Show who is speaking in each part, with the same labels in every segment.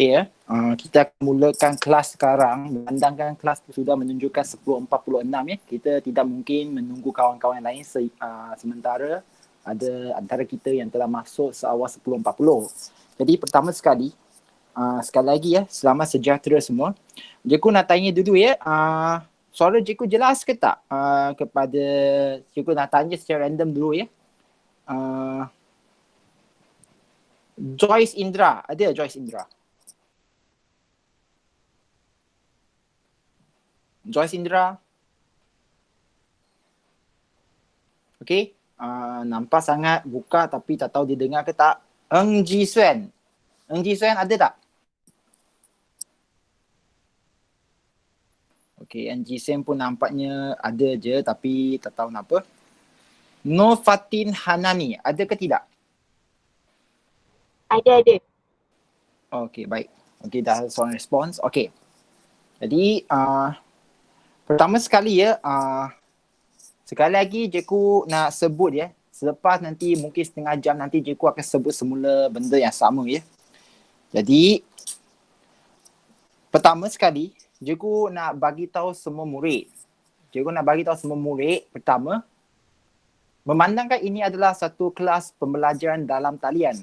Speaker 1: Okey ya. Kita akan mulakan kelas sekarang. Memandangkan kelas sudah menunjukkan 10.46 ya. Kita tidak mungkin menunggu kawan-kawan lain sementara ada antara kita yang telah masuk seawal 10.40. Jadi pertama sekali lagi ya, selamat sejahtera semua. Cikgu nak tanya dulu ya, suara cikgu jelas ke tak? Kepada cikgu nak tanya secara random dulu ya. Joyce Indra, ada Joyce Indra? Joyce Indra. Okey. Nampak sangat buka tapi tak tahu dia dengar ke tak. Eng Ji Xuan. Eng Ji Xuan ada tak? Okey, Eng Ji Xuan pun nampaknya ada je tapi tak tahu kenapa. Nur Fatin Hanani, ada ke tidak?
Speaker 2: Ada.
Speaker 1: Okey, baik. Okey, dah soalan respons. Okey. Jadi, pertama sekali ya, sekali lagi cikgu nak sebut ya, selepas nanti mungkin setengah jam nanti cikgu akan sebut semula benda yang sama ya. Jadi, pertama sekali, cikgu nak bagi tahu semua murid. Pertama, memandangkan ini adalah satu kelas pembelajaran dalam talian.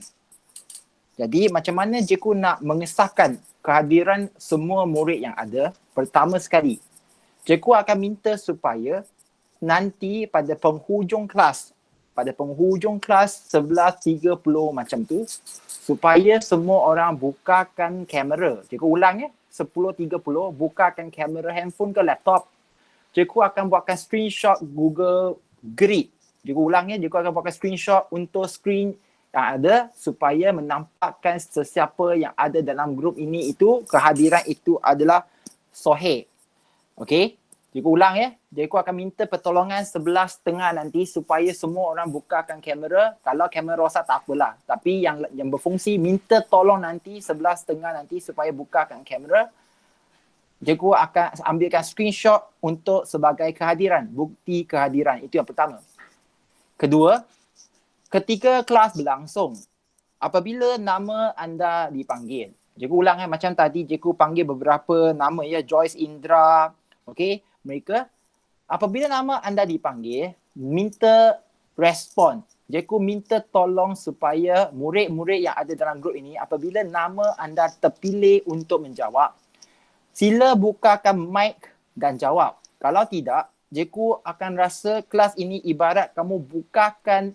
Speaker 1: Jadi, macam mana cikgu nak mengesahkan kehadiran semua murid yang ada? Pertama sekali, cikgu akan minta supaya nanti pada penghujung kelas 11.30 macam tu, supaya semua orang bukakan kamera. Cikgu ulang ya, 10.30 bukakan kamera handphone ke laptop. Cikgu akan buatkan screenshot Google Grid. Cikgu ulang ya, cikgu akan buatkan screenshot untuk screen yang ada supaya menampakkan sesiapa yang ada dalam grup ini itu kehadiran itu adalah sahih. Okey? Cikgu ulang ya. Cikgu akan minta pertolongan 11.30 nanti supaya semua orang bukakan kamera. Kalau kamera rosak tak apalah. Tapi yang berfungsi minta tolong nanti 11.30 nanti supaya bukakan kamera. Cikgu akan ambilkan screenshot untuk sebagai kehadiran, bukti kehadiran. Itu yang pertama. Kedua, ketika kelas berlangsung, apabila nama anda dipanggil. Cikgu ulang macam tadi cikgu panggil beberapa nama ya, Joyce Indra. Okey, mereka apabila nama anda dipanggil, minta respon. Cikgu minta tolong supaya murid-murid yang ada dalam grup ini, apabila nama anda terpilih untuk menjawab, sila bukakan mic dan jawab. Kalau tidak, cikgu akan rasa kelas ini ibarat kamu bukakan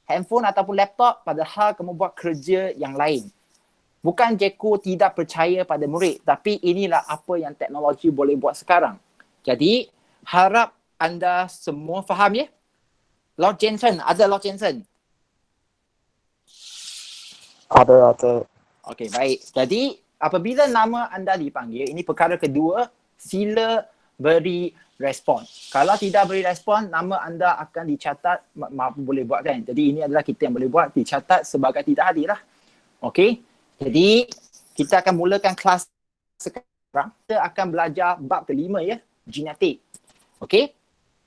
Speaker 1: handphone ataupun laptop padahal kamu buat kerja yang lain. Bukan cikgu tidak percaya pada murid, tapi inilah apa yang teknologi boleh buat sekarang. Jadi, harap anda semua faham ya. Lord Jensen, ada Lord Jensen?
Speaker 3: Ada.
Speaker 1: Okey, baik. Jadi, apabila nama anda dipanggil, ini perkara kedua, sila beri respon. Kalau tidak beri respon, nama anda akan dicatat, maaf boleh buat kan. Jadi, ini adalah kita yang boleh buat, dicatat sebagai tidak hadir lah. Okey, jadi kita akan mulakan kelas sekarang. Kita akan belajar bab kelima ya, genetik. Okey,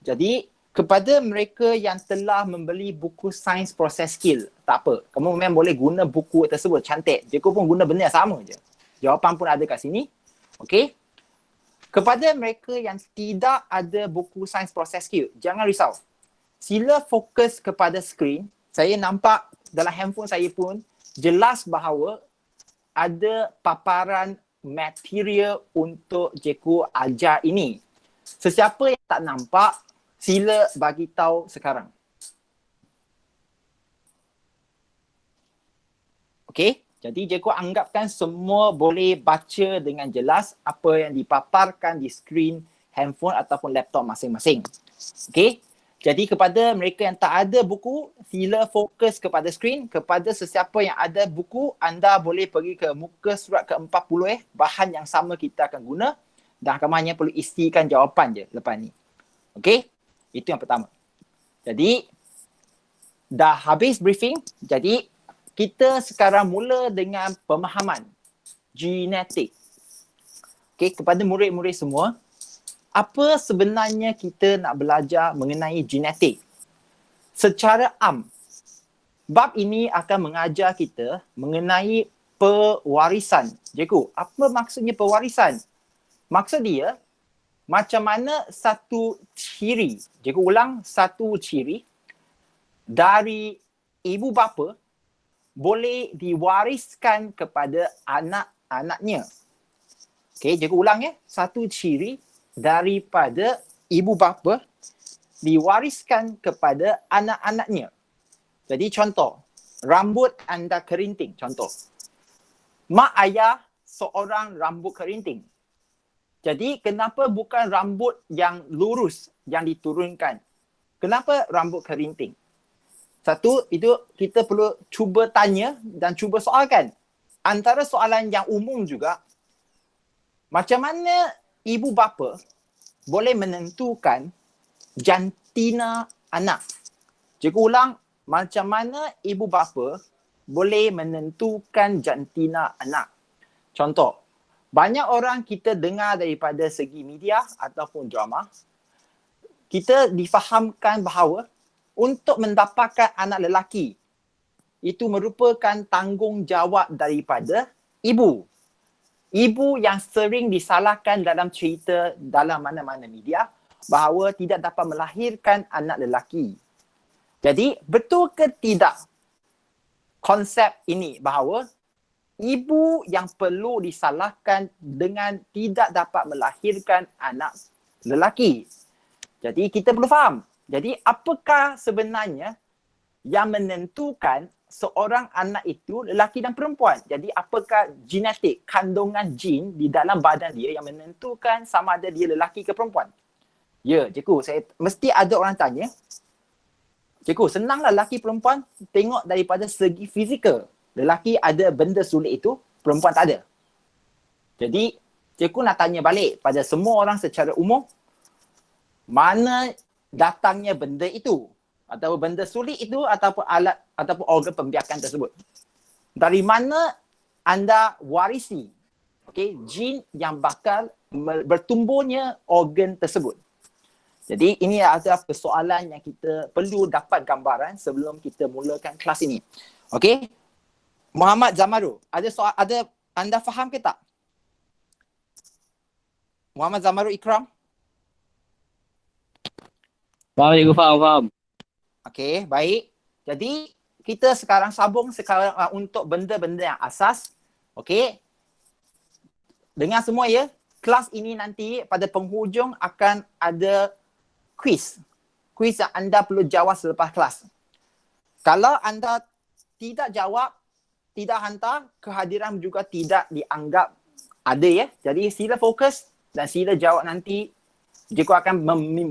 Speaker 1: jadi kepada mereka yang telah membeli buku Sains Proses Skill, tak apa. Kamu memang boleh guna buku tersebut, cantik. Cikgu pun guna benda yang sama je. Jawapan pun ada kat sini. Okey. Kepada mereka yang tidak ada buku Sains Proses Skill, jangan risau. Sila fokus kepada skrin. Saya nampak dalam handphone saya pun jelas bahawa ada paparan material untuk cikgu ajar ini. Sesiapa yang tak nampak, sila bagi tahu sekarang. Okey, jadi cikgu anggapkan semua boleh baca dengan jelas apa yang dipaparkan di skrin handphone ataupun laptop masing-masing. Okey, jadi kepada mereka yang tak ada buku, sila fokus kepada skrin. Kepada sesiapa yang ada buku, anda boleh pergi ke muka surat ke-40 bahan yang sama kita akan guna. Dan kamu hanya perlu isikan jawapan je lepas ni. Okey? Itu yang pertama. Jadi, dah habis briefing. Jadi, kita sekarang mula dengan pemahaman genetik. Okey, kepada murid-murid semua, apa sebenarnya kita nak belajar mengenai genetik? Secara am, bab ini akan mengajar kita mengenai pewarisan. Cikgu, apa maksudnya pewarisan? Maksud dia, macam mana satu ciri, cikgu ulang, satu ciri dari ibu bapa boleh diwariskan kepada anak-anaknya. Okey, cikgu ulang ya. Satu ciri daripada ibu bapa diwariskan kepada anak-anaknya. Jadi contoh, rambut anda kerinting, contoh. Mak ayah seorang rambut kerinting. Jadi kenapa bukan rambut yang lurus yang diturunkan? Kenapa rambut kerinting? Satu, itu kita perlu cuba tanya dan cuba soalkan. Antara soalan yang umum juga, macam mana ibu bapa boleh menentukan jantina anak? Cikgu ulang, macam mana ibu bapa boleh menentukan jantina anak? Contoh, banyak orang kita dengar daripada segi media ataupun drama, kita difahamkan bahawa untuk mendapatkan anak lelaki, itu merupakan tanggungjawab daripada ibu. Ibu yang sering disalahkan dalam cerita dalam mana-mana media bahawa tidak dapat melahirkan anak lelaki. Jadi, betul ke tidak konsep ini bahawa ibu yang perlu disalahkan dengan tidak dapat melahirkan anak lelaki? Jadi, kita perlu faham. Jadi, apakah sebenarnya yang menentukan seorang anak itu lelaki dan perempuan? Jadi, apakah genetik, kandungan jin di dalam badan dia yang menentukan sama ada dia lelaki ke perempuan? Ya, cikgu, mesti ada orang tanya, cikgu, senanglah lelaki perempuan tengok daripada segi fizikal. Lelaki ada benda sulit itu, perempuan tak ada. Jadi, cikgu nak tanya balik pada semua orang secara umum, mana datangnya benda itu? Atau benda sulit itu ataupun alat ataupun organ pembiakan tersebut? Dari mana anda warisi, okey, jin yang bakal bertumbuhnya organ tersebut? Jadi ini adalah persoalan yang kita perlu dapat gambaran sebelum kita mulakan kelas ini. Okey. Muhammad Zamaru, ada anda faham ke tak? Muhammad Zamaru Ikram?
Speaker 2: Faham, cikgu, faham.
Speaker 1: Okey, baik. Jadi kita sekarang sambung untuk benda-benda yang asas. Okey. Dengar semua ya. Kelas ini nanti pada penghujung akan ada quiz. Quiz yang anda perlu jawab selepas kelas. Kalau anda tidak jawab, tidak hantar, kehadiran juga tidak dianggap ada ya. Jadi sila fokus dan sila jawab nanti. Cikgu akan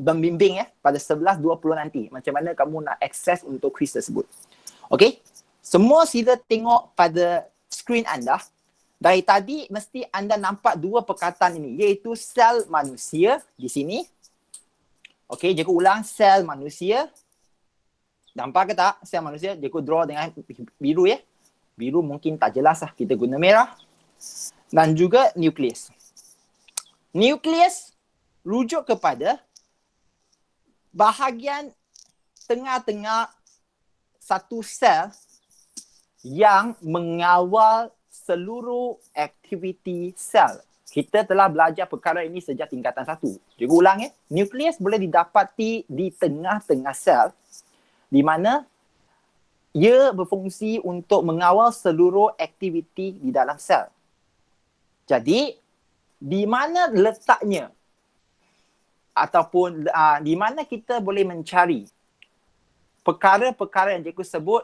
Speaker 1: membimbing ya pada 11.20 nanti. Macam mana kamu nak akses untuk quiz tersebut. Okey? Semua sila tengok pada skrin anda. Dari tadi mesti anda nampak dua perkataan ini, iaitu sel manusia di sini. Okey, cikgu ulang, sel manusia. Nampak ke tak sel manusia? Cikgu draw dengan biru ya. Biru mungkin tak jelas lah, kita guna merah. Dan juga nukleus. Nukleus rujuk kepada bahagian tengah-tengah satu sel yang mengawal seluruh aktiviti sel. Kita telah belajar perkara ini sejak tingkatan 1. Cikgu ulang ya. Nukleus boleh didapati di tengah-tengah sel di mana ia berfungsi untuk mengawal seluruh aktiviti di dalam sel. Jadi, di mana letaknya ataupun di mana kita boleh mencari perkara-perkara yang cikgu sebut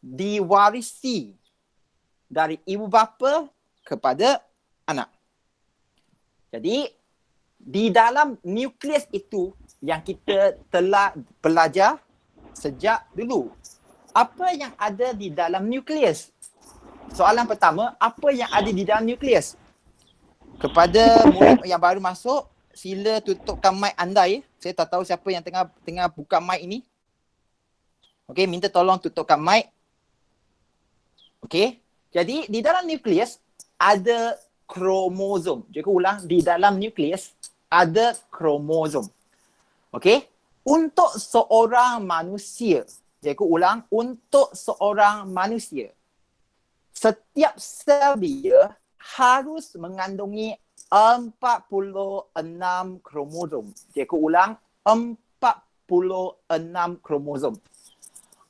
Speaker 1: diwarisi dari ibu bapa kepada anak. Jadi, di dalam nukleus itu yang kita telah belajar sejak dulu. Apa yang ada di dalam nukleus? Soalan pertama, apa yang ada di dalam nukleus? Kepada murid yang baru masuk, sila tutupkan mic anda ya. Saya tak tahu siapa yang tengah buka mic ini. Okey, minta tolong tutupkan mic. Okey. Jadi di dalam nukleus ada kromosom. Cikgu ulang, di dalam nukleus ada kromosom. Okey. Untuk seorang manusia, cikgu ulang, untuk seorang manusia, setiap sel dia harus mengandungi 46 kromosom. Cikgu ulang, 46 kromosom.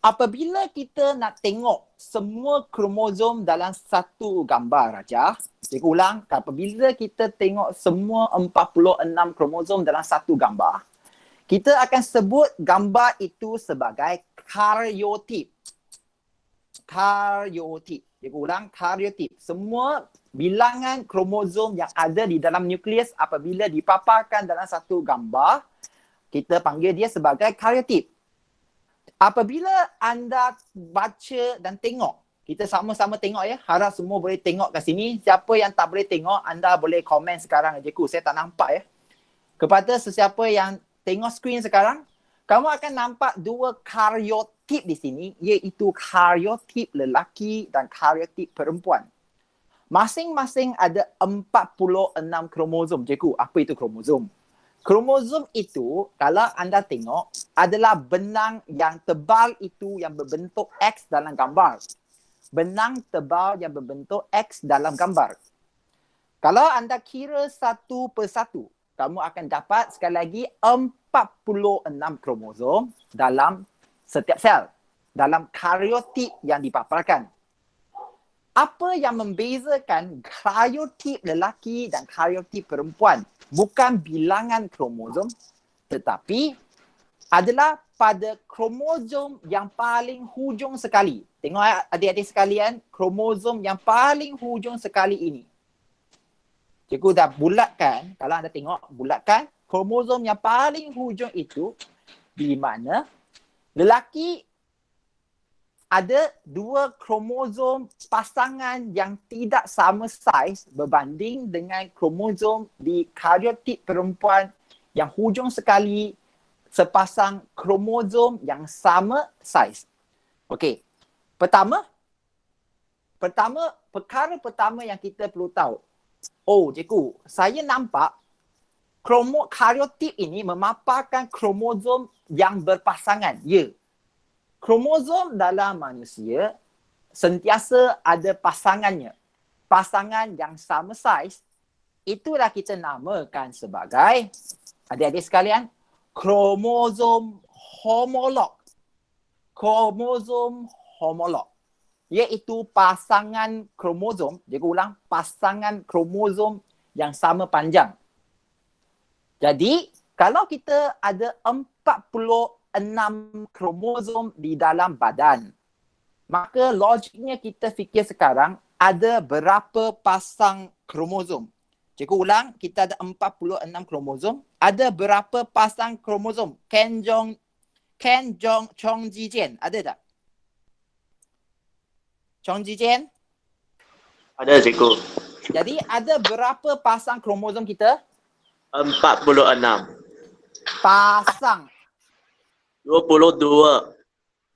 Speaker 1: Apabila kita nak tengok semua kromosom dalam satu gambar Raja, cikgu ulang, apabila kita tengok semua 46 kromosom dalam satu gambar, kita akan sebut gambar itu sebagai karyotip. Karyotip. Cikgu ulang, karyotip. Semua bilangan kromosom yang ada di dalam nukleus apabila dipaparkan dalam satu gambar, kita panggil dia sebagai karyotip. Apabila anda baca dan tengok, kita sama-sama tengok ya, harap semua boleh tengok kat sini. Siapa yang tak boleh tengok, anda boleh komen sekarang cikgu. Saya tak nampak ya. Kepada sesiapa yang tengok skrin sekarang, kamu akan nampak dua karyotip di sini, iaitu karyotip lelaki dan karyotip perempuan. Masing-masing ada 46 kromosom. Cikgu, apa itu kromosom? Kromosom itu, kalau anda tengok, adalah benang yang tebal itu yang berbentuk X dalam gambar. Benang tebal yang berbentuk X dalam gambar. Kalau anda kira satu persatu, kamu akan dapat sekali lagi 46 kromosom dalam setiap sel. Dalam karyotip yang dipaparkan. Apa yang membezakan karyotip lelaki dan karyotip perempuan? Bukan bilangan kromosom, tetapi adalah pada kromosom yang paling hujung sekali. Tengok adik-adik sekalian, kromosom yang paling hujung sekali ini. Cikgu dah bulatkan, kalau anda tengok, bulatkan kromosom yang paling hujung itu di mana lelaki ada dua kromosom pasangan yang tidak sama saiz berbanding dengan kromosom di karyotip perempuan yang hujung sekali sepasang kromosom yang sama saiz. Okey. Perkara pertama yang kita perlu tahu. Oh, cikgu, saya nampak karyotip ini memaparkan kromosom yang berpasangan. Ya. Kromosom dalam manusia sentiasa ada pasangannya. Pasangan yang sama saiz, itulah kita namakan sebagai, adik-adik sekalian, kromosom homolog. Kromosom homolog. Iaitu pasangan kromosom, dia ulang, pasangan kromosom yang sama panjang. Jadi, kalau kita ada 46 kromosom di dalam badan, maka logiknya kita fikir sekarang ada berapa pasang kromosom. Cikgu ulang, kita ada 46 kromosom. Ada berapa pasang kromosom? Chong Ji Jian, ada tak? Chong Ji Jian?
Speaker 3: Ada cikgu.
Speaker 1: Jadi ada berapa pasang kromosom kita?
Speaker 3: 46.
Speaker 1: Pasang.
Speaker 3: 22.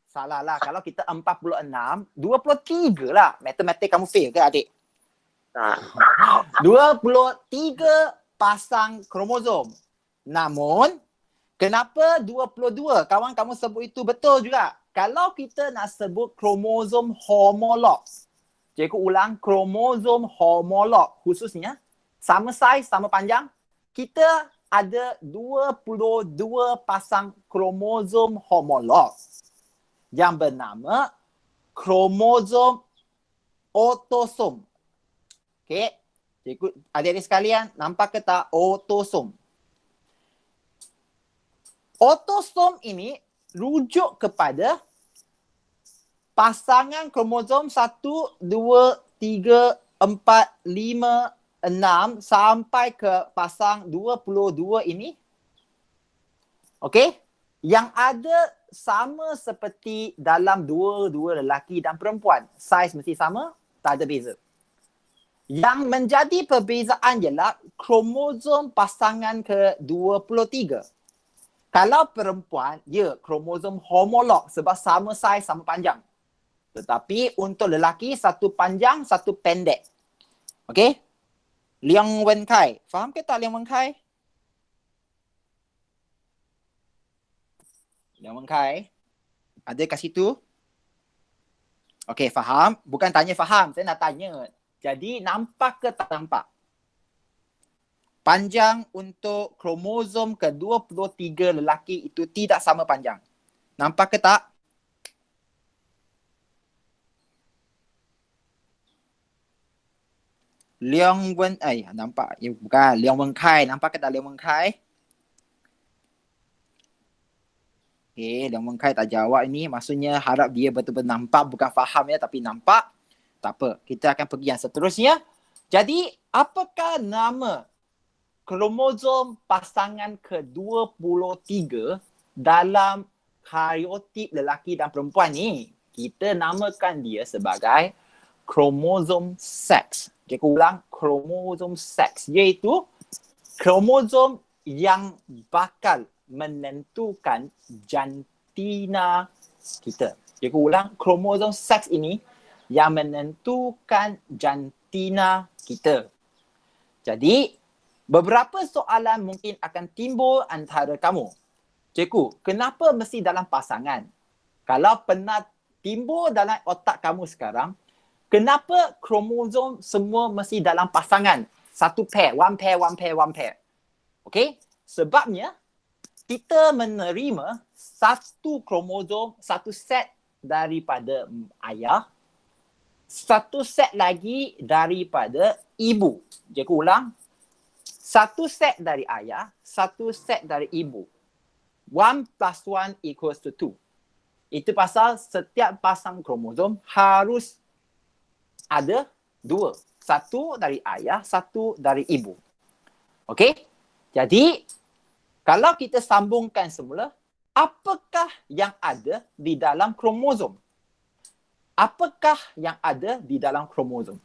Speaker 1: Salah lah. Kalau kita 46, 23 lah. Matematik kamu fail ke adik?
Speaker 3: Tak.
Speaker 1: 23 pasang kromosom. Namun, kenapa 22? Kawan kamu sebut itu betul juga. Kalau kita nak sebut kromosom homolog, cikgu ulang, kromosom homolog khususnya, sama saiz, sama panjang, kita ada 22 pasang kromosom homolog yang bernama kromosom otosom. Okey, cikgu, adik-adik sekalian, nampak ke tak otosom? Otosom ini rujuk kepada pasangan kromosom 1, 2, 3, 4, 5, 6 sampai ke pasang 22 ini. Okey? Yang ada sama seperti dalam dua lelaki dan perempuan. Saiz mesti sama, tak ada beza. Yang menjadi perbezaan ialah kromosom pasangan ke-23. Kalau perempuan, ya kromosom homolog sebab sama saiz, sama panjang. Tetapi untuk lelaki, satu panjang, satu pendek. Okey? Liang Wenkai. Faham ke tak Liang Wenkai? Liang Wenkai. Ada kat situ? Okey, faham? Bukan tanya faham, saya nak tanya. Jadi nampak ke tak nampak? Panjang untuk kromosom ke-23 lelaki itu tidak sama panjang. Nampak ke tak? Nampak. Bukan. Leong Wen Kai. Nampak ke tak Leong Wen Kai? Okay, Leong Wen Kai tak jawab ini. Maksudnya harap dia betul-betul nampak. Bukan faham ya, tapi nampak. Tak apa. Kita akan pergi yang seterusnya. Jadi, apakah nama kromosom pasangan ke-23 dalam kariotip lelaki dan perempuan ni? Kita namakan dia sebagai kromosom seks. Saya ulang, kromosom seks. Iaitu kromosom yang bakal menentukan jantina kita. Saya ulang, kromosom seks ini yang menentukan jantina kita. Jadi, beberapa soalan mungkin akan timbul antara kamu. Cikgu, kenapa mesti dalam pasangan? Kalau pernah timbul dalam otak kamu sekarang, kenapa kromosom semua mesti dalam pasangan? Satu pair, one pair, one pair, one pair. Okey? Sebabnya, kita menerima satu kromosom, satu set daripada ayah, satu set lagi daripada ibu. Cikgu ulang. Satu set dari ayah, satu set dari ibu. 1 plus 1 equals to 2. Itu pasal setiap pasang kromosom harus ada 2. Satu dari ayah, satu dari ibu. Okey? Jadi, kalau kita sambungkan semula, apakah yang ada di dalam kromosom? Apakah yang ada di dalam kromosom?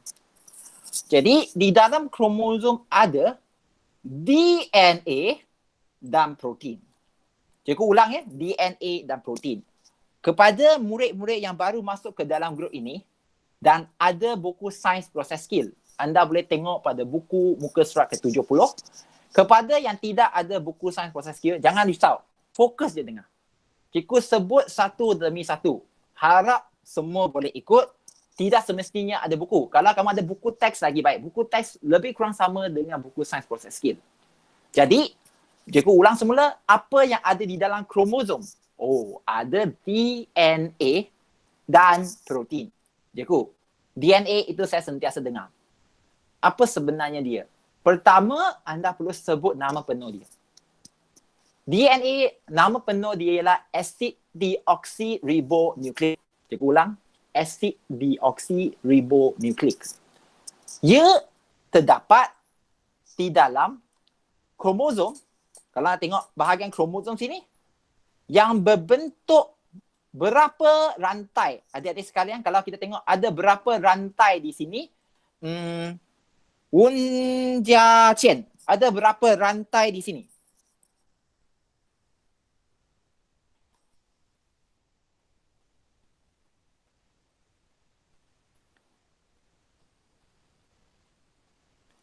Speaker 1: Jadi, di dalam kromosom ada DNA dan protein. Cikgu ulang ya, DNA dan protein. Kepada murid-murid yang baru masuk ke dalam grup ini dan ada buku sains proses skill, anda boleh tengok pada buku muka surat ke-70. Kepada yang tidak ada buku sains proses skill, jangan risau. Fokus je dengar. Cikgu sebut satu demi satu. Harap semua boleh ikut. Tidak semestinya ada buku. Kalau kamu ada buku teks lagi baik. Buku teks lebih kurang sama dengan buku sains proses skill. Jadi, cikgu ulang semula, apa yang ada di dalam kromosom? Oh, ada DNA dan protein. Cikgu, DNA itu saya sentiasa dengar. Apa sebenarnya dia? Pertama, anda perlu sebut nama penuh dia. DNA, nama penuh dia ialah acid deoxyribonukleik. Cikgu ulang, acid deoxyribonukleik. Ia terdapat di dalam kromosom. Kalau anda tengok bahagian kromosom sini, yang berbentuk berapa rantai. Adik-adik sekalian, kalau kita tengok ada berapa rantai di sini, Wen Jia Qian, ada berapa rantai di sini?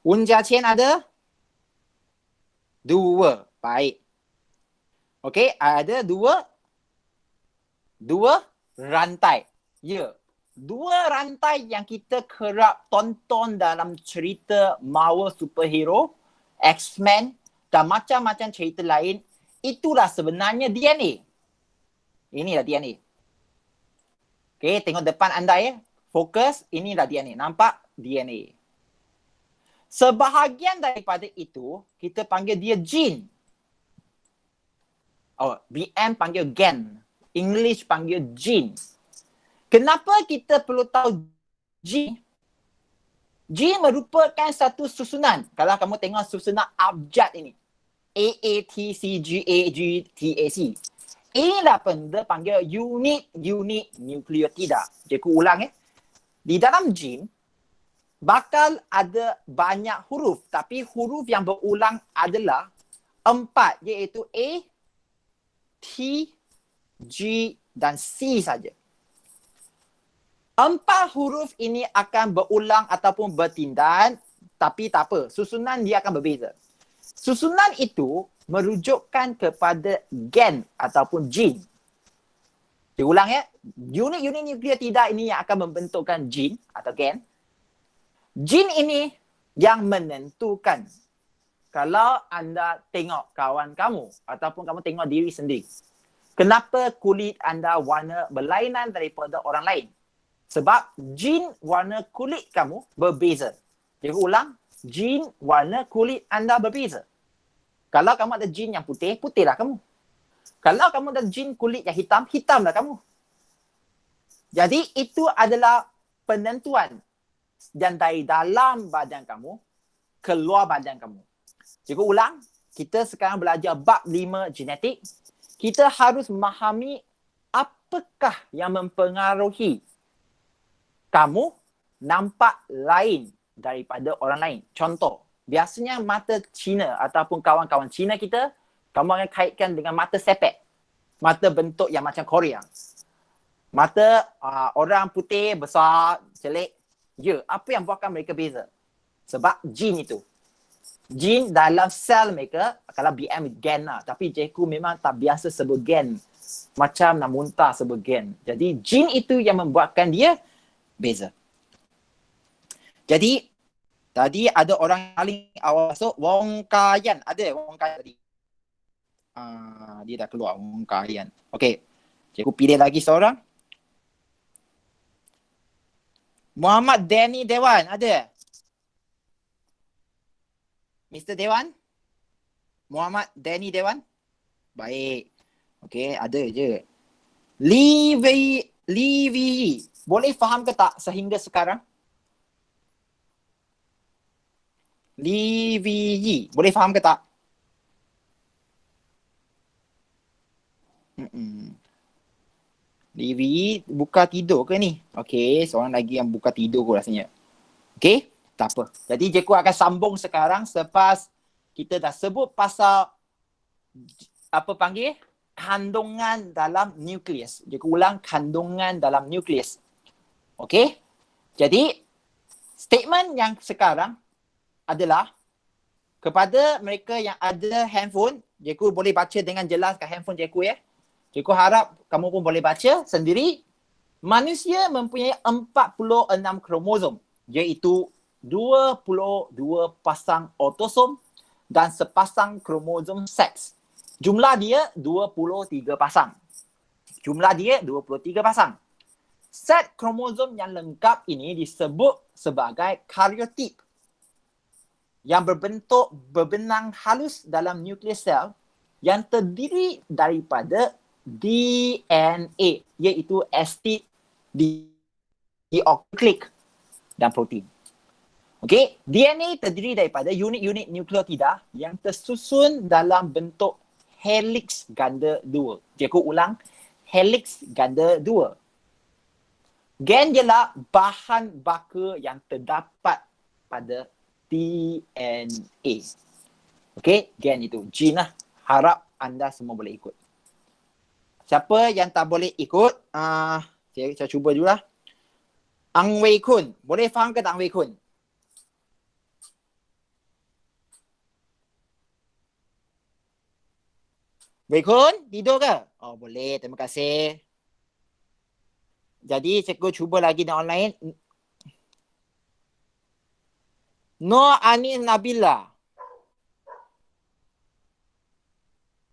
Speaker 1: Wen Jia Qian ada 2. Baik. Okey, ada dua rantai. Ya. 2 rantai yang kita kerap tonton dalam cerita Marvel superhero, X-Men dan macam-macam cerita lain, itulah sebenarnya DNA. Inilah DNA. Okey, tengok depan anda ya. Fokus, inilah DNA. Nampak? DNA. Sebahagian daripada itu, kita panggil dia gene. Oh, BM panggil gen. English panggil gene. Kenapa kita perlu tahu gene? Gene merupakan satu susunan. Kalau kamu tengok susunan abjad ini. AATCGAGTAC. Inilah benda panggil unit nukleotida. Cikgu ulang ya. Di dalam gene, bakal ada banyak huruf. Tapi huruf yang berulang adalah 4. Iaitu A, T, G dan C saja. 4 huruf ini akan berulang ataupun bertindan, tapi tak apa. Susunan dia akan berbeza. Susunan itu merujukkan kepada gen ataupun gene. Saya ulang ya. Unit-unit nuklear tidak ini yang akan membentukkan jin atau gen. Jin ini yang menentukan kalau anda tengok kawan kamu ataupun kamu tengok diri sendiri. Kenapa kulit anda warna berlainan daripada orang lain? Sebab jin warna kulit kamu berbeza. Jadi ulang, jin warna kulit anda berbeza. Kalau kamu ada jin yang putih, putihlah kamu. Kalau kamu ada jin kulit yang hitam, hitamlah kamu. Jadi itu adalah penentuan dan dari dalam badan kamu, keluar badan kamu. Cikgu ulang, kita sekarang belajar bab 5 genetik. Kita harus memahami apakah yang mempengaruhi kamu nampak lain daripada orang lain. Contoh, biasanya mata Cina ataupun kawan-kawan Cina kita, kamu akan kaitkan dengan mata sepet. Mata bentuk yang macam Korea. Mata orang putih, besar, celik. Ya, apa yang buatkan mereka beza? Sebab jin itu. Jin dalam sel mereka, kalau BM gen lah. Tapi cikgu memang tak biasa sebut gen. Macam nak muntah sebut gen. Jadi jin itu yang membuatkan dia beza. Jadi, tadi ada orang paling awal masuk, Wong Kayan. Ada Wong Kayan tadi. Dia dah keluar Wong Kayan. Okey. Cikgu pilih lagi seorang. Muhammad Danny Dewan, ada? Mr. Dewan? Muhammad Danny Dewan? Baik. Okey, ada je. Lee Wei, boleh faham ke tak sehingga sekarang? Lee Wei, boleh faham ke tak? Lee Wei buka tidur ke ni? Okey, seorang lagi yang buka tidur kot rasanya. Okey, tak apa. Jadi cikgu akan sambung sekarang selepas kita dah sebut pasal apa panggil? Kandungan dalam nukleus. Cikgu ulang, kandungan dalam nukleus. Okey? Jadi statement yang sekarang adalah kepada mereka yang ada handphone, cikgu boleh baca dengan jelas kat handphone cikgu ya. Cikgu harap kamu pun boleh baca sendiri. Manusia mempunyai 46 kromosom, iaitu 22 pasang autosom dan sepasang kromosom seks. Jumlah dia 23 pasang. Jumlah dia 23 pasang. Set kromosom yang lengkap ini disebut sebagai karyotip yang berbentuk berbenang halus dalam nukleus sel yang terdiri daripada DNA, iaitu asid deoxyribonucleic dan protein. Okey, DNA terdiri daripada unit-unit nukleotida yang tersusun dalam bentuk helix ganda 2. Cikgu ulang, helix ganda 2. Gen ialah bahan baka yang terdapat pada DNA. Okey, gen itu. Gene lah. Harap anda semua boleh ikut. Siapa yang tak boleh ikut, saya cuba dulu lah. Ang Wei Kun. Boleh faham ke tak Ang Wei Kun? Wei Kun, tidur ke? Oh boleh, terima kasih. Jadi cikgu cuba lagi dengan online. Nur Anis Nabila.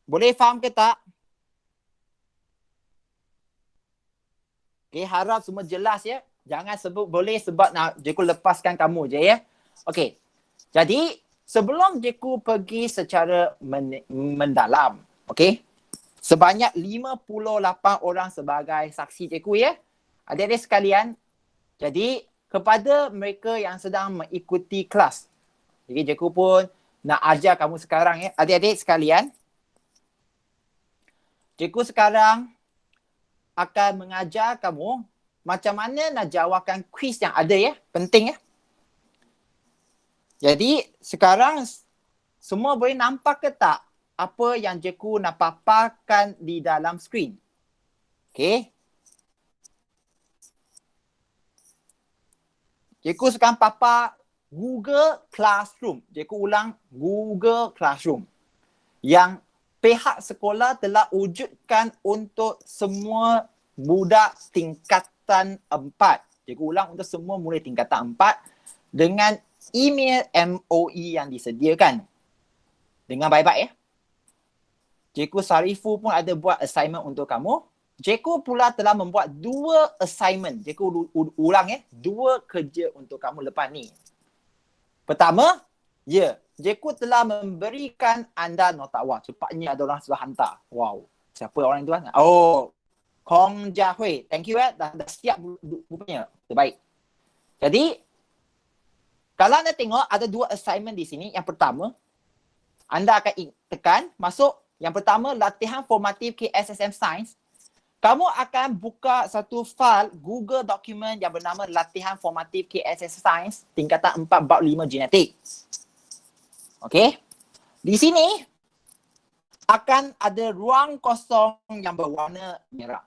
Speaker 1: Boleh faham ke tak? Okay, harap semua jelas ya. Jangan sebut boleh sebab nak cikgu lepaskan kamu je ya. Okey. Jadi, sebelum cikgu pergi secara mendalam, okey. Sebanyak 58 orang sebagai saksi cikgu ya. Adik-adik sekalian, jadi kepada mereka yang sedang mengikuti kelas. Jadi cikgu pun nak ajar kamu sekarang ya. Adik-adik sekalian, cikgu sekarang akan mengajar kamu macam mana nak jawabkan kuis yang ada ya. Penting ya. Jadi sekarang semua boleh nampak ke tak apa yang cikgu nak paparkan di dalam skrin? Okey. Cikgu sekarang papar Google Classroom. Cikgu ulang, Google Classroom. Yang pihak sekolah telah wujudkan untuk semua budak tingkatan 4. Cikgu ulang untuk semua murid tingkatan 4 dengan email MOE yang disediakan. Dengar baik-baik ya. Cikgu Sarifu pun ada buat assignment untuk kamu. Cikgu pula telah membuat 2 assignment. Cikgu ulang ya, 2 kerja untuk kamu lepas ni. Pertama, cikgu telah memberikan anda nota. Wah, cepatnya ada orang sudah hantar. Wow, siapa orang itu? Oh, Kong Jia Hui. Thank you dah siap rupanya. Terbaik. Jadi, kalau anda tengok ada 2 assignment di sini. Yang pertama, anda akan tekan masuk. Yang pertama, latihan formatif KSSM Science. Kamu akan buka satu file Google dokumen yang bernama latihan formatif KSSM Science tingkatan 4 bab 5 genetik. Okey. Di sini akan ada ruang kosong yang berwarna merah.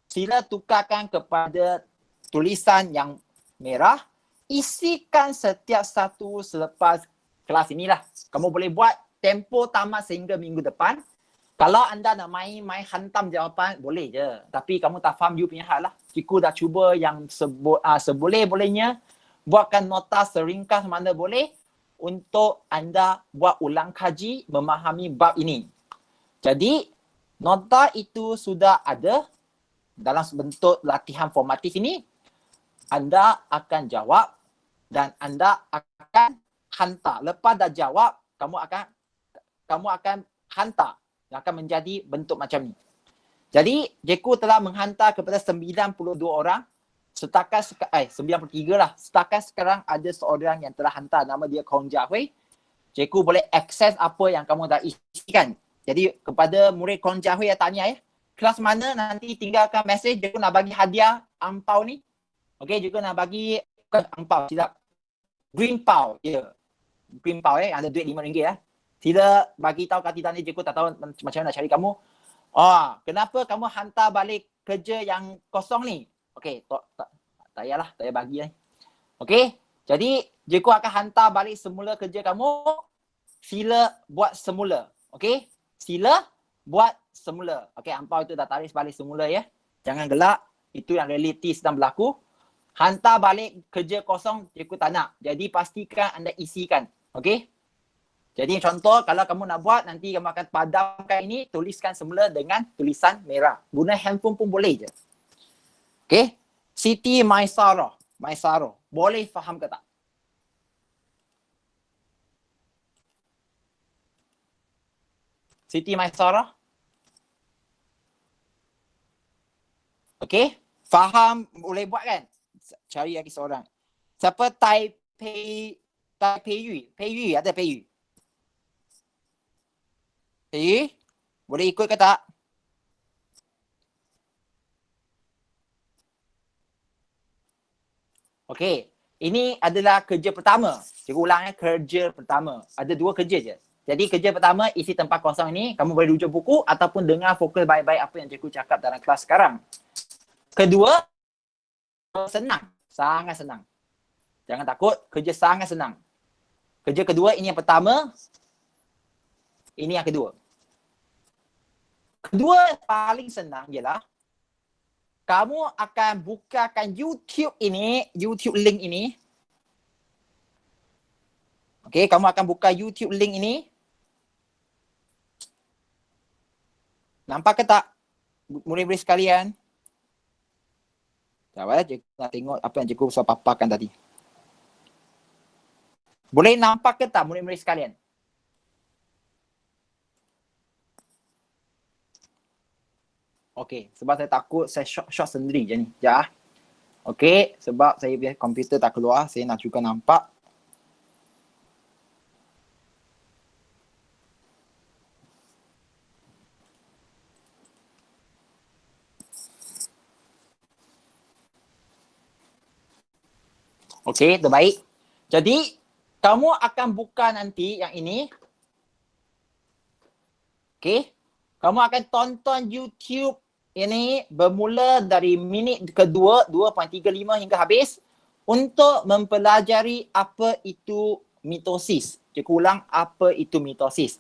Speaker 1: Sila tukarkan kepada tulisan yang merah. Isikan setiap satu selepas kelas inilah. Kamu boleh buat tempoh tamat sehingga minggu depan. Kalau anda nak main hantam jawapan, boleh je. Tapi kamu tak faham you punya hal lah. Cikgu dah cuba yang seboleh-bolehnya buatkan nota seringkas mana boleh untuk anda buat ulang kaji memahami bab ini. Jadi, nota itu sudah ada dalam bentuk latihan formatif ini. Anda akan jawab dan anda akan hantar. Lepas dah jawab, kamu akan hantar. Yang akan menjadi bentuk macam ni. Jadi, cikgu telah menghantar kepada 92 orang. 93 lah. Setakat sekarang ada seorang yang telah hantar, nama dia Kong Jia Hui. Cikgu boleh akses apa yang kamu dah isikan. Jadi, kepada murid Kong Jia Hui yang tanya ya, kelas mana nanti tinggalkan mesej, cikgu nak bagi hadiah angpau ni. Okey, cikgu nak bagi, bukan angpau, tidak. Green pau, ya. Green pau ada duit RM5 ya. Sila bagi tahu kat kita ni, cikgu tak tahu macam mana nak cari kamu. Kenapa kamu hantar balik kerja yang kosong ni? Okey, tak payahlah, tak payah bagi ni. Okey, jadi cikgu akan hantar balik semula kerja kamu. Sila buat semula. Okey, sila buat semula. Okey, ampau itu dah tarik balik semula ya. Jangan gelak, itu yang realiti sedang berlaku. Hantar balik kerja kosong, cikgu tak nak. Jadi pastikan anda isikan. Okey? Jadi contoh, kalau kamu nak buat, nanti kamu akan padamkan ini, tuliskan semula dengan tulisan merah. Guna handphone pun boleh je. Okay. Siti Maisaro. Boleh faham ke tak? Siti Maisaro? Okay. Faham, boleh buat kan? Cari lagi seorang. Siapa Pei Yu, ada Pei Yu. Boleh ikut ke tak? Okey, ini adalah kerja pertama. Cikgu ulang kerja pertama. Ada 2 kerja je. Jadi kerja pertama, isi tempat kosong ini. Kamu boleh rujuk buku ataupun dengar fokus baik-baik apa yang cikgu cakap dalam kelas sekarang. Kedua, senang. Sangat senang. Jangan takut, kerja sangat senang. Kerja kedua, ini yang pertama. Ini yang kedua. Kedua paling senang ialah kamu akan bukakan YouTube link ini. Okey, kamu akan buka YouTube link ini. Nampak ke tak murid-murid sekalian? Jawab cikgu nak tengok apa yang cikgu sudah paparkan tadi. Boleh nampak ke tak murid-murid sekalian? Okey, sebab saya takut saya short sendiri je ni. Sekejap. Okey, sebab saya punya komputer tak keluar, saya nak juga nampak. Okey, terbaik. Jadi, kamu akan buka nanti yang ini. Okey. Kamu akan tonton YouTube ini bermula dari minit kedua 2.35 hingga habis untuk mempelajari apa itu mitosis. Cikgu ulang, apa itu mitosis.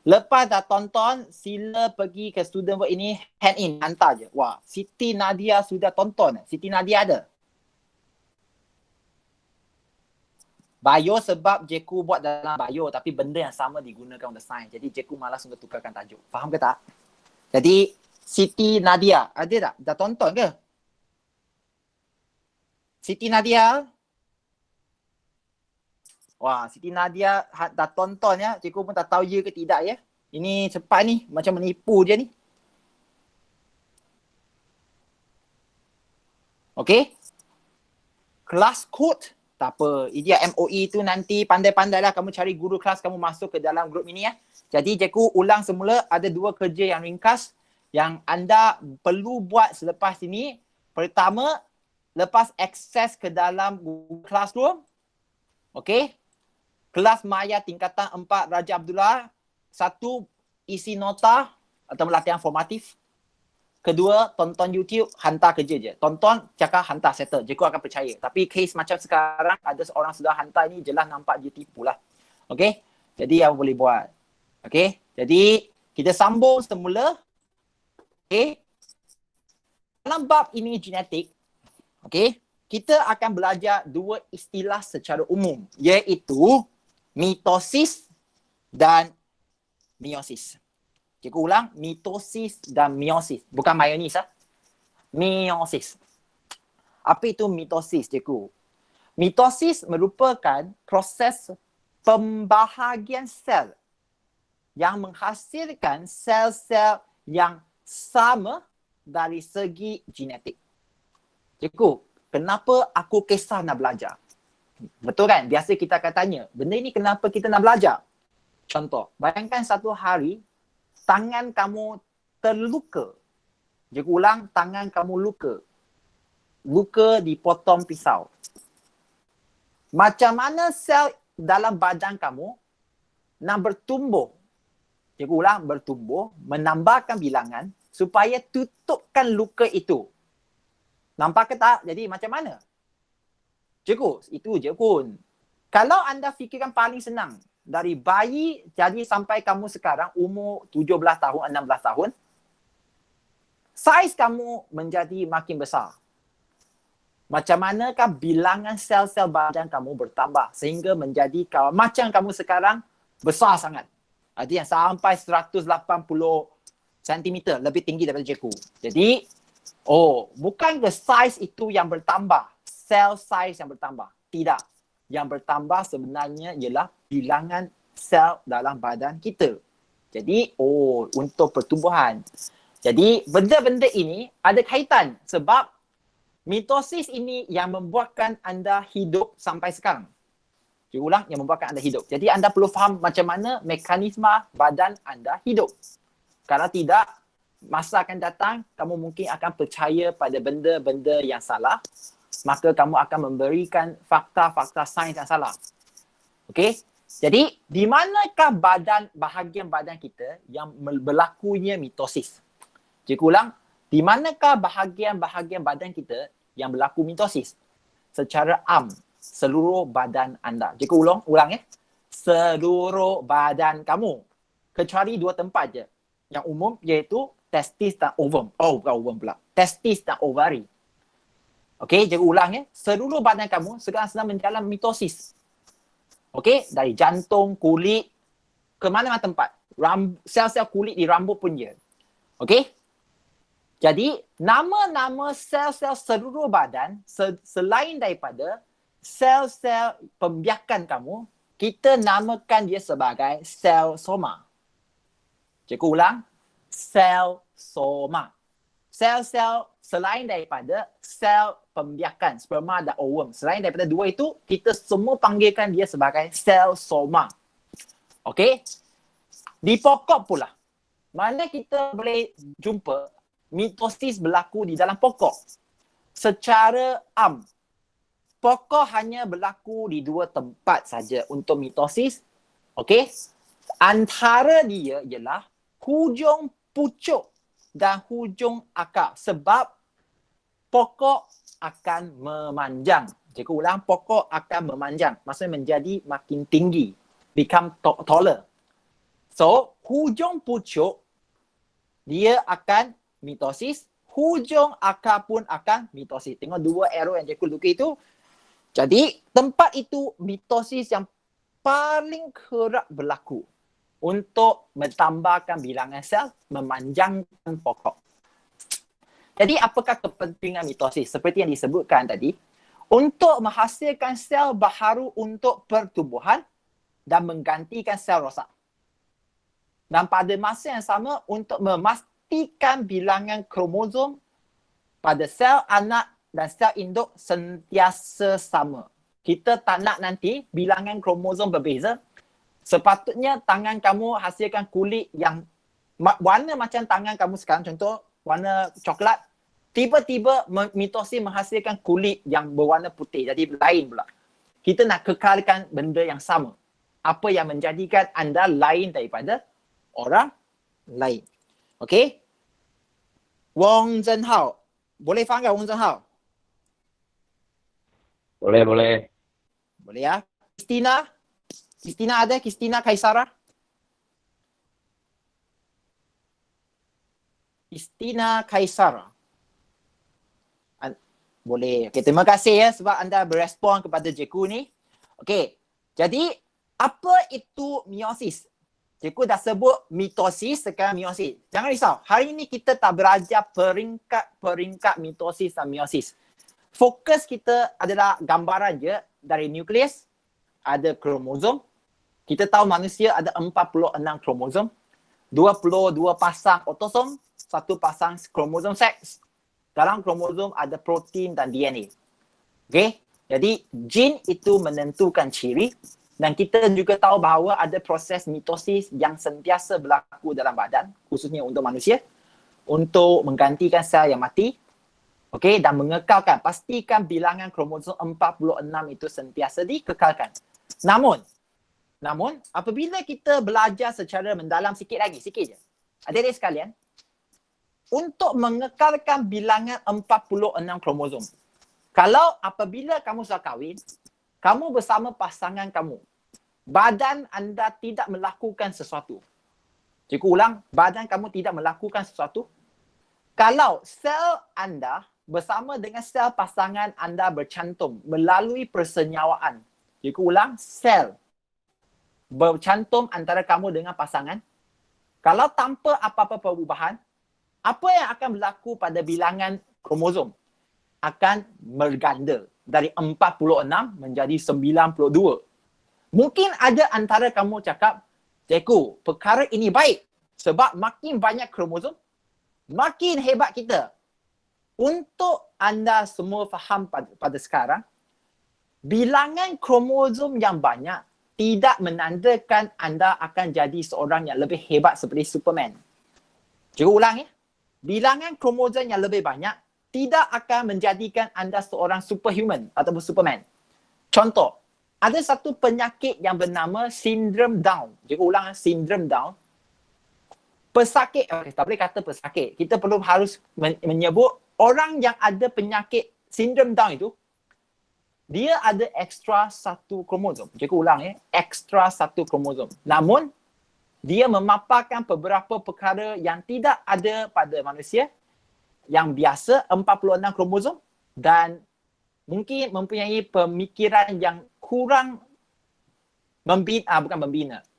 Speaker 1: Lepas dah tonton, sila pergi ke student work ini, hand in, hantar je. Wah, Siti Nadia sudah tonton. Siti Nadia ada. Bio sebab Jeku buat dalam bio tapi benda yang sama digunakan untuk sains. Jadi Jeku malas untuk tukarkan tajuk. Faham ke tak? Jadi Siti Nadia, ada tak? Dah tonton ke? Siti Nadia? Wah, Siti Nadia dah tonton ya. Cikgu pun tak tahu ya ke tidak ya. Ini cepat ni. Macam menipu je ni. Okay. Kelas kod. Tak apa. Dia MOE tu nanti pandai-pandai lah. Kamu cari guru kelas, kamu masuk ke dalam grup ini ya. Jadi cikgu ulang semula. Ada 2 kerja yang ringkas. Yang anda perlu buat selepas ini. Pertama, lepas akses ke dalam Google Classroom. Okay. Kelas Maya tingkatan 4 Raja Abdullah. 1, isi nota atau latihan formatif. Kedua, tonton YouTube, hantar kerja je. Tonton, cakap hantar, settle. Cikgu akan percaya. Tapi case macam sekarang, ada seorang sudah hantar ni, jelas nampak dia tipu lah. Okay? Jadi, apa boleh buat? Okay? Jadi, kita sambung semula. Okay? Dalam bab ini genetik, okay? Kita akan belajar 2 istilah secara umum. Iaitu mitosis dan meiosis. Cikgu ulang, mitosis dan meiosis. Bukan mayonis lah. Meiosis. Apa itu mitosis, cikgu? Mitosis merupakan proses pembahagian sel yang menghasilkan sel-sel yang sama dari segi genetik. Cikgu, kenapa aku kisah nak belajar? Betul kan? Biasa kita akan tanya, benda ini kenapa kita nak belajar? Contoh, bayangkan satu hari, tangan kamu terluka. Cikgu ulang, tangan kamu luka. Luka dipotong pisau. Macam mana sel dalam badan kamu nak bertumbuh? Cikgu ulang, bertumbuh, menambahkan bilangan supaya tutupkan luka itu. Nampak ke tak? Jadi macam mana? Cikgu, itu je pun. Kalau anda fikirkan paling senang, dari bayi jadi sampai kamu sekarang umur 17 tahun, 16 tahun, saiz kamu menjadi makin besar. Macam manakah bilangan sel-sel badan kamu bertambah sehingga menjadi macam kamu sekarang besar sangat. Ada yang sampai 180 cm, lebih tinggi daripada cikgu. Jadi, bukan ke saiz itu yang bertambah, sel saiz yang bertambah. Tidak. Yang bertambah sebenarnya ialah bilangan sel dalam badan kita. Jadi, untuk pertumbuhan. Jadi, benda-benda ini ada kaitan sebab mitosis ini yang membuatkan anda hidup sampai sekarang. Cikgu ulang, yang membuatkan anda hidup. Jadi, anda perlu faham macam mana mekanisme badan anda hidup. Kalau tidak, masa akan datang, kamu mungkin akan percaya pada benda-benda yang salah. Maka kamu akan memberikan fakta-fakta sains yang salah. Okey? Jadi, di manakah bahagian badan kita yang berlakunya mitosis? Cikgu ulang, di manakah bahagian badan kita yang berlaku mitosis? Secara seluruh badan anda. Cikgu ulang ya. Seluruh badan kamu. Kecuali 2 tempat je. Yang umum iaitu testis dan ovum. Bukan ovum pula. Testis dan ovari. Okey, cikgu ulang ya. Seluruh badan kamu sekarang sedang menjalankan mitosis. Okey, dari jantung, kulit, ke mana-mana tempat. Sel-sel kulit di rambut pun dia. Okey? Jadi, nama-nama sel-sel seluruh badan selain daripada sel-sel pembiakan kamu, kita namakan dia sebagai sel soma. Cikgu ulang, sel soma. Sel-sel selain daripada sel pembiakan, sperma dan ovum. Selain daripada 2 itu, kita semua panggilkan dia sebagai sel soma. Okey? Di pokok pula, mana kita boleh jumpa mitosis berlaku di dalam pokok? Secara pokok hanya berlaku di 2 tempat saja untuk mitosis. Okey? Antara dia ialah hujung pucuk dan hujung akar. Sebab pokok akan memanjang. Cikgu ulang, pokok akan memanjang. Maksudnya menjadi makin tinggi. Become taller. So, hujung pucuk dia akan mitosis, hujung akar pun akan mitosis. Tengok dua arrow yang cikgu lukis itu. Jadi, tempat itu mitosis yang paling kerap berlaku untuk menambahkan bilangan sel, memanjangkan pokok. Jadi, apakah kepentingan mitosis? Seperti yang disebutkan tadi, untuk menghasilkan sel baharu untuk pertumbuhan dan menggantikan sel rosak. Dan pada masa yang sama untuk memastikan bilangan kromosom pada sel anak dan sel induk sentiasa sama. Kita tak nak nanti bilangan kromosom berbeza. Sepatutnya tangan kamu hasilkan kulit yang warna macam tangan kamu sekarang, contoh warna coklat. Tiba-tiba mitosis menghasilkan kulit yang berwarna putih. Jadi lain pula. Kita nak kekalkan benda yang sama. Apa yang menjadikan anda lain daripada orang lain. Okey? Wong Zhenhao. Boleh faham tak Wong Zhenhao?
Speaker 2: Boleh, boleh.
Speaker 1: Boleh ya. Kristina? Kristina ada? Kristina Kaisara? Kristina Kaisara. Boleh. Okey, terima kasih ya sebab anda berespon kepada cikgu ni. Okey. Jadi, apa itu meiosis? Cikgu dah sebut mitosis, sekarang meiosis. Jangan risau. Hari ini kita tak belajar peringkat mitosis dan meiosis. Fokus kita adalah gambaran je dari nukleus, ada kromosom. Kita tahu manusia ada 46 kromosom. 22 pasang otosom, 1 pasang kromosom seks. Dalam kromosom ada protein dan DNA. Okey? Jadi, jin itu menentukan ciri. Dan kita juga tahu bahawa ada proses mitosis yang sentiasa berlaku dalam badan, khususnya untuk manusia, untuk menggantikan sel yang mati, okey, dan mengekalkan, pastikan bilangan kromosom 46 itu sentiasa dikekalkan. Namun, apabila kita belajar secara mendalam sikit je, adik-adik sekalian, untuk mengekalkan bilangan 46 kromosom, kalau apabila kamu sudah kahwin, kamu bersama pasangan kamu, badan anda tidak melakukan sesuatu. Cikgu ulang, badan kamu tidak melakukan sesuatu. Kalau sel anda bersama dengan sel pasangan anda bercantum melalui persenyawaan. Cikgu ulang, sel bercantum antara kamu dengan pasangan. Kalau tanpa apa-apa perubahan, apa yang akan berlaku pada bilangan kromosom? Akan berganda dari 46 menjadi 92. Mungkin ada antara kamu cakap, cikgu, perkara ini baik sebab makin banyak kromosom, makin hebat kita. Untuk anda semua faham pada sekarang, bilangan kromosom yang banyak tidak menandakan anda akan jadi seorang yang lebih hebat seperti Superman. Cikgu ulang ya. Bilangan kromosom yang lebih banyak tidak akan menjadikan anda seorang superhuman ataupun Superman. Contoh, ada satu penyakit yang bernama sindrom Down. Cikgu ulang, sindrom Down. Pesakit, tak boleh kata pesakit. Kita harus menyebut orang yang ada penyakit sindrom Down itu, dia ada ekstra satu kromosom. Cikgu ulang ya, ekstra satu kromosom. Namun, dia memaparkan beberapa perkara yang tidak ada pada manusia, yang biasa 46 kromosom dan mungkin mempunyai pemikiran yang kurang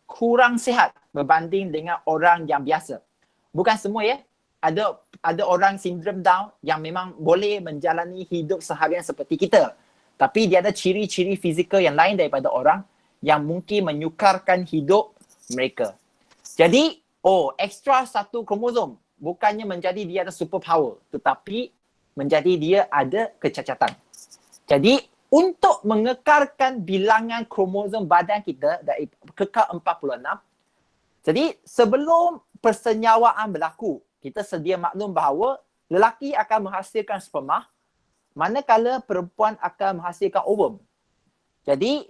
Speaker 1: kurang sihat berbanding dengan orang yang biasa. Bukan semua ya. Ada orang sindrom Down yang memang boleh menjalani hidup seharian seperti kita. Tapi dia ada ciri-ciri fizikal yang lain daripada orang yang mungkin menyukarkan hidup mereka. Jadi, ekstra satu kromosom bukannya menjadi dia ada superpower, tetapi menjadi dia ada kecacatan. Jadi, untuk mengekalkan bilangan kromosom badan kita dari kekal 46, jadi sebelum persenyawaan berlaku, kita sedia maklum bahawa lelaki akan menghasilkan sperma, manakala perempuan akan menghasilkan ovum. Jadi,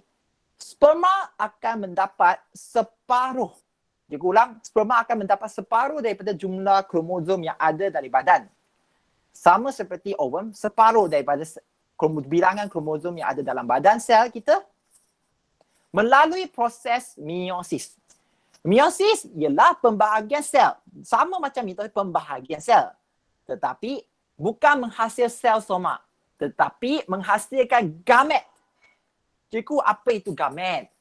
Speaker 1: sperma akan mendapat separuh. Cikgu ulang, sperma akan mendapat separuh daripada jumlah kromosom yang ada dari badan. Sama seperti ovum, separuh daripada bilangan kromosom yang ada dalam badan sel kita melalui proses meiosis. Meiosis ialah pembahagian sel. Sama macam mitosis pembahagian sel. Tetapi bukan menghasil sel soma. Tetapi menghasilkan gamet. Cikgu, apa itu gamet?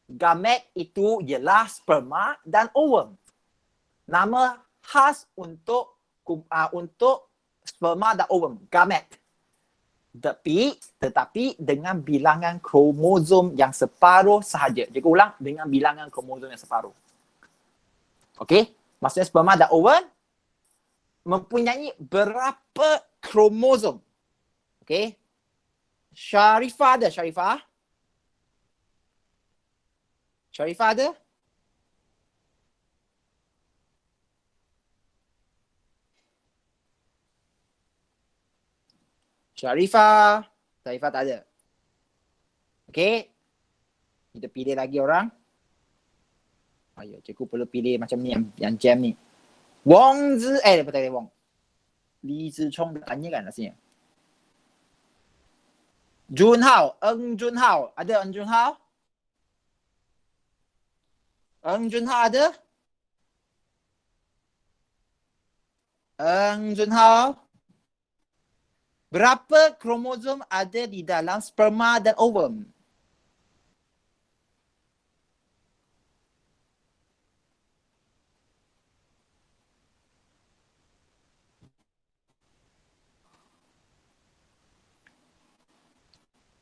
Speaker 1: Gamet itu ialah sperma dan ovum. Nama khas untuk sperma dan ovum, gamet. Tetapi dengan bilangan kromosom yang separuh sahaja. Cikgu ulang, dengan bilangan kromosom yang separuh. Okey, maksudnya sperma dan ovum mempunyai berapa kromosom? Okey. Sharifah ada, Sharifah? Sharifah ada? Sharifah tak ada. Okey. Kita pilih lagi orang. Ayo, cikgu perlu pilih macam ni yang jam ni. Wong Zi, betul Wong. Li Zichong tanya kan rasanya. Junhao, Eng Junhao. Ada Eng Junhao? Eng Junhao ada? Eng Junhao? Berapa kromosom ada di dalam sperma dan ovum?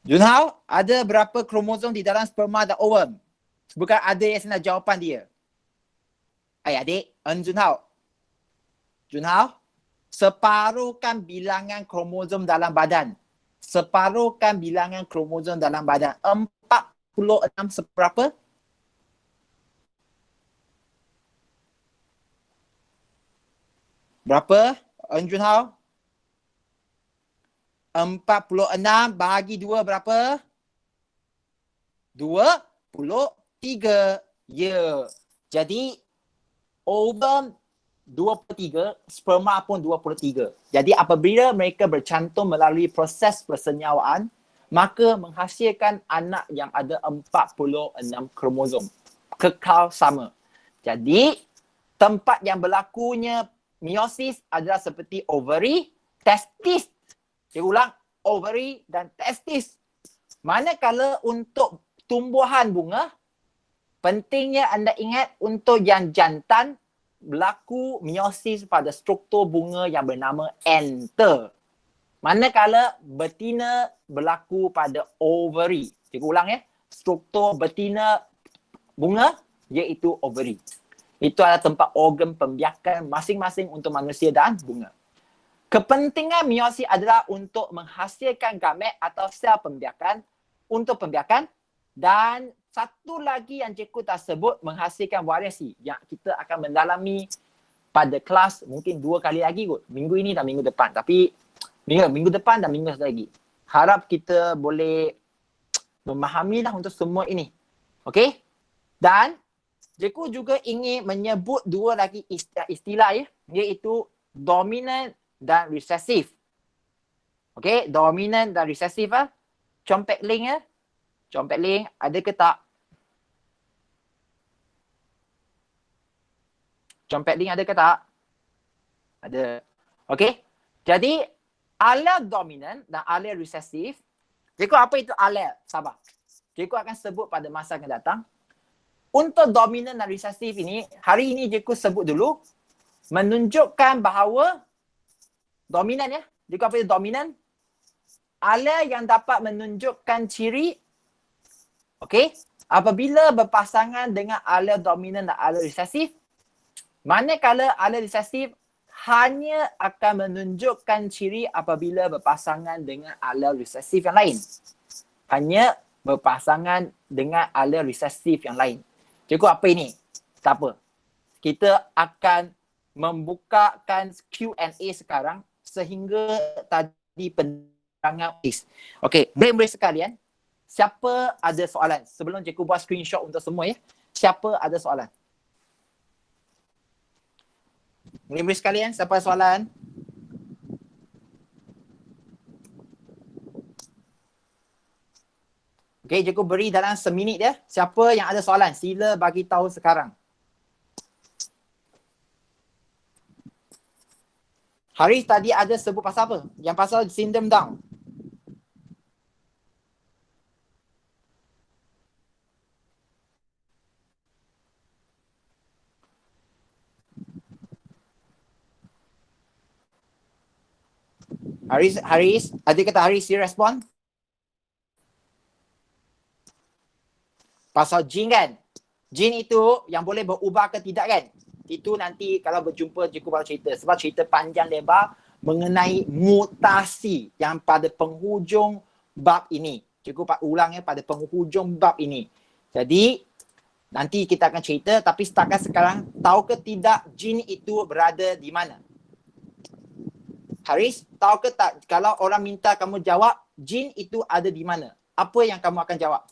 Speaker 1: Junhao, ada berapa kromosom di dalam sperma dan ovum? Bukan ada yang sebenarnya jawapan dia. Adik, Junhao. Junhao, separuhkan bilangan kromosom dalam badan. Separuhkan bilangan kromosom dalam badan. 46 seberapa? Berapa, Junhao? 46 bahagi 2 berapa? 23. Ya. Jadi ovum 23, sperma pun 23. Jadi apabila mereka bercantum melalui proses persenyawaan, maka menghasilkan anak yang ada 46 kromosom. Kekal sama. Jadi tempat yang berlakunya meiosis adalah seperti ovary, testis. Saya ulang, ovary dan testis. Manakala untuk tumbuhan bunga, pentingnya anda ingat untuk yang jantan berlaku meiosis pada struktur bunga yang bernama anther. Manakala betina berlaku pada ovary. Saya ulang ya, struktur betina bunga iaitu ovary. Itu adalah tempat organ pembiakan masing-masing untuk manusia dan bunga. Kepentingan meiosis adalah untuk menghasilkan gamet atau sel pembiakan untuk pembiakan, dan satu lagi yang cikgu tak sebut, menghasilkan variasi yang kita akan mendalami pada kelas mungkin 2 kali lagi kot. Minggu ini dan minggu depan. Tapi minggu depan dan minggu satu lagi. Harap kita boleh memahamilah untuk semua ini. Okey? Dan cikgu juga ingin menyebut 2 lagi istilah ya, iaitu dominant dan resesif. Okey, dominant dan resesif ah. Compet link ya. Compet link ada ke tak? Compet link ada ke tak? Ada. Okey. Jadi alel dominant dan alel resesif. Cikgu, apa itu alel? Sabar. Cikgu akan sebut pada masa akan datang. Untuk dominant dan resesif ini, hari ini cikgu sebut dulu menunjukkan bahawa dominan ya. Cikgu, apa itu dominan? Alel yang dapat menunjukkan ciri, okey, apabila berpasangan dengan alel dominan dan alel resesif, manakala alel resesif hanya akan menunjukkan ciri apabila berpasangan dengan alel resesif yang lain. Hanya berpasangan dengan alel resesif yang lain. Cikgu, apa ini? Tak apa. Kita akan membukakan Q&A sekarang sehingga tadi penerangan is. Okey, murid-murid sekalian, siapa ada soalan? Sebelum cikgu buat screenshot untuk semua ya. Siapa ada soalan? Murid-murid sekalian, siapa ada soalan? Okey, cikgu beri dalam seminit ya. Siapa yang ada soalan, sila bagi tahu sekarang. Haris tadi ada sebut pasal apa? Yang pasal syndrome Down. Haris, ada kata Haris dia respon? Pasal jin kan? Jin itu yang boleh berubah ke tidak kan? Itu nanti kalau berjumpa cikgu baru cerita. Sebab cerita panjang lebar mengenai mutasi yang pada penghujung bab ini. Cikgu ulang pada penghujung bab ini. Jadi nanti kita akan cerita, tapi setakat sekarang tahu ke tidak jin itu berada di mana? Haris, tahu ke tak kalau orang minta kamu jawab jin itu ada di mana? Apa yang kamu akan jawab?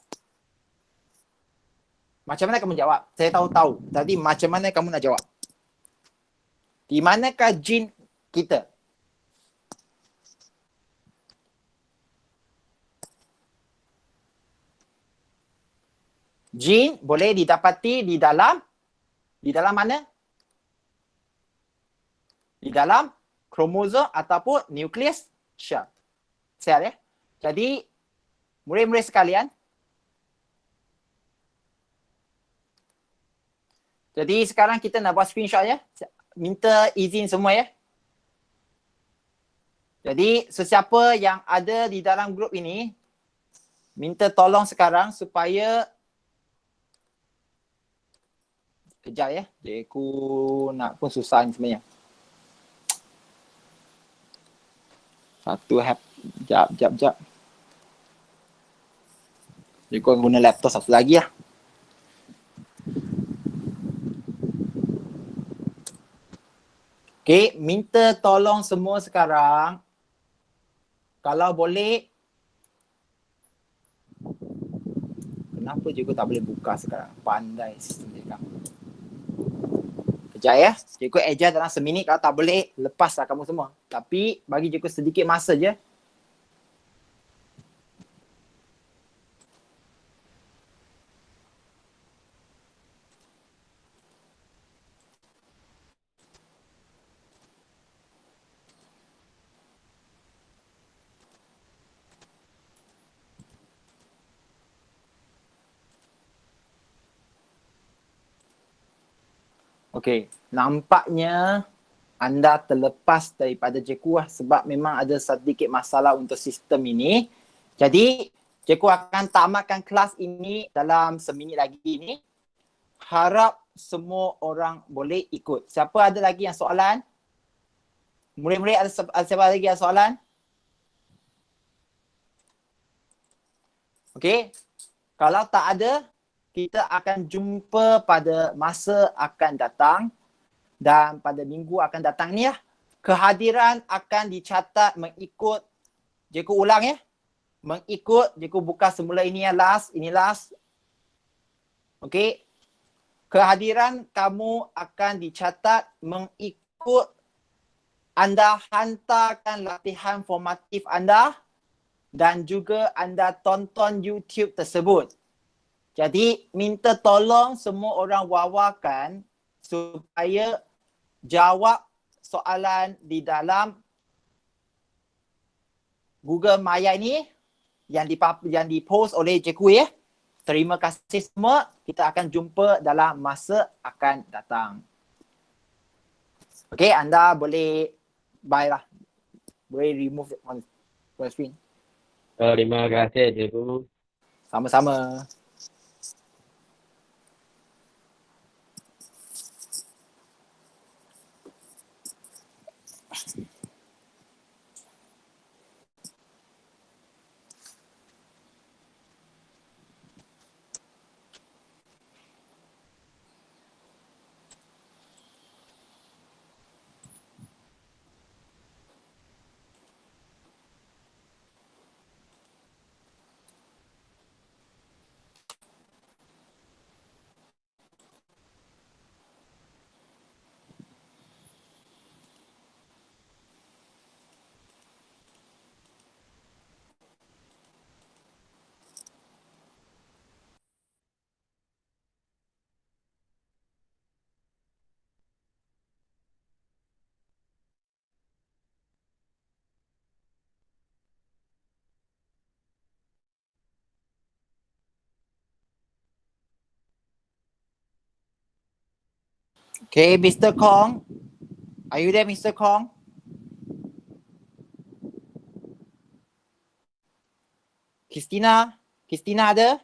Speaker 1: Macam mana kamu jawab? Saya tahu. Tadi macam mana kamu nak jawab? Di manakah jin kita? Jin boleh didapati di dalam mana? Di dalam kromosom ataupun nukleus sel ya. Jadi murid-murid sekalian, jadi sekarang kita nak buat screenshot ya. Minta izin semua ya. Jadi sesiapa yang ada di dalam grup ini, minta tolong sekarang supaya kejap ya. Aku nak pun susah ni sebenarnya. Jap. Jadi aku guna laptop satu lagi lah. Okay, minta tolong semua sekarang. Kalau boleh. Kenapa cikgu tak boleh buka sekarang? Pandai sistem cikgu. Kejap ya. Cikgu adjust dalam seminit. Kalau tak boleh, lepaslah kamu semua. Tapi bagi cikgu sedikit masa je. Okey, nampaknya anda terlepas daripada cikgu lah sebab memang ada sedikit masalah untuk sistem ini. Jadi, cikgu akan tamatkan kelas ini dalam seminit lagi ini. Harap semua orang boleh ikut. Siapa ada lagi yang soalan? Murid-murid ada siapa lagi yang soalan? Okey. Kalau tak ada, kita akan jumpa pada masa akan datang dan pada minggu akan datang ni lah. Kehadiran akan dicatat mengikut, cikgu ulang ya. Mengikut, cikgu buka semula ini yang last, ini last. Okey. Kehadiran kamu akan dicatat mengikut anda hantarkan latihan formatif anda dan juga anda tonton YouTube tersebut. Jadi minta tolong semua orang wawakan supaya jawab soalan di dalam Google Maya ini yang dipost oleh cikgu ya. Terima kasih semua. Kita akan jumpa dalam masa akan datang. Okey, anda boleh bye lah. Boleh remove on screen.
Speaker 2: Terima kasih cikgu.
Speaker 1: Sama-sama. Okay, Mr. Kong. Are you there, Mr. Kong? Christina? Christina ada?